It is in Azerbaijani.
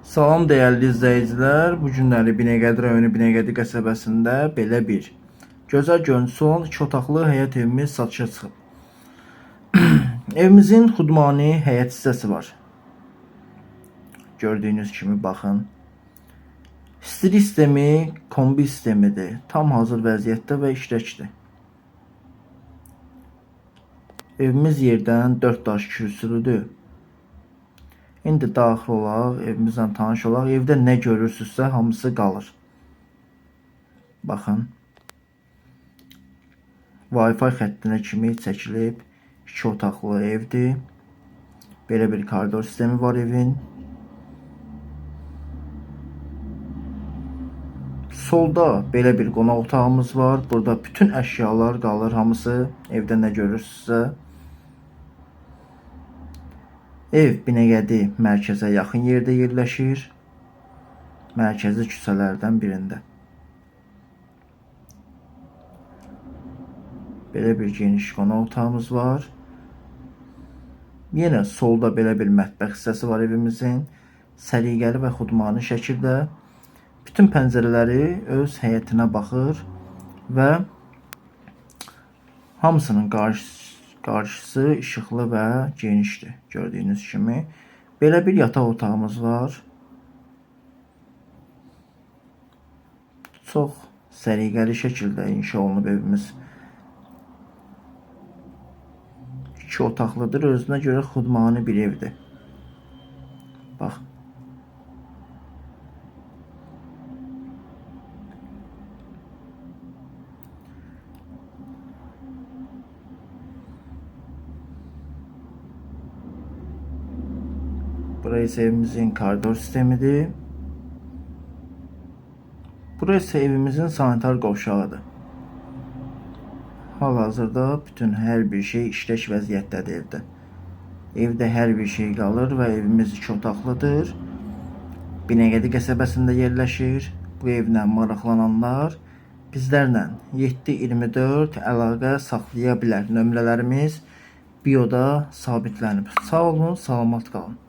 Salam dəyərli izləyicilər. Bu günləri Binəqədi rayonu Binəqədi qəsəbəsində belə bir gözəl görüntüsü olan 2 otaqlı həyət evimiz satışa çıxıb. Evimizin xudmani həyət hissəsi var. Gördüyünüz kimi baxın. İstilik sistemi kombi sistemidir. Tam hazır vəziyyətdə və işləkdir. Evimiz yerdən 4 daş kürsülüdür. İndi daxil olaq, evimizlə tanış olaq. Evdə nə görürsünüzsə hamısı qalır. Baxın. Wi-Fi xəttinə kimi çəkilib 2 otaqlı evdir. Belə bir koridor sistemi var evin. Solda belə bir qonaq otağımız var. Burada bütün əşyalar qalır, hamısı evdə nə görürsünüzsə. Ev Binəqədi mərkəzə yaxın yerdə yerləşir. Mərkəzi küçələrdən birində. Belə bir geniş qonaq otağımız var. Yenə solda belə bir mətbəx hissəsi var evimizin. Səliqəli və xudmani şəkildə. Bütün pəncərələri öz həyətinə baxır və hamısının qarşısı işıqlı və genişdir. Gördüyünüz kimi. Belə bir yataq otağımız var. Çox səliqəli şəkildə inşa olunub evimiz. 2 otaqlıdır. Özünə görə xudmani bir evdir. Bax. Burası evimizin koridor sistemidir. Burası evimizin sanitar qovşağıdır. Hal-hazırda bütün hər bir şey işlək vəziyyətdədir evdə. Evdə hər bir şey qalır və evimiz 2 otaqlıdır. Binəqədi qəsəbəsində yerləşir. Bu evlə maraqlananlar bizlərlə 724 əlaqə saxlaya bilər. Nömrələrimiz bioda sabitlənib. Sağ olun, salamat qalın.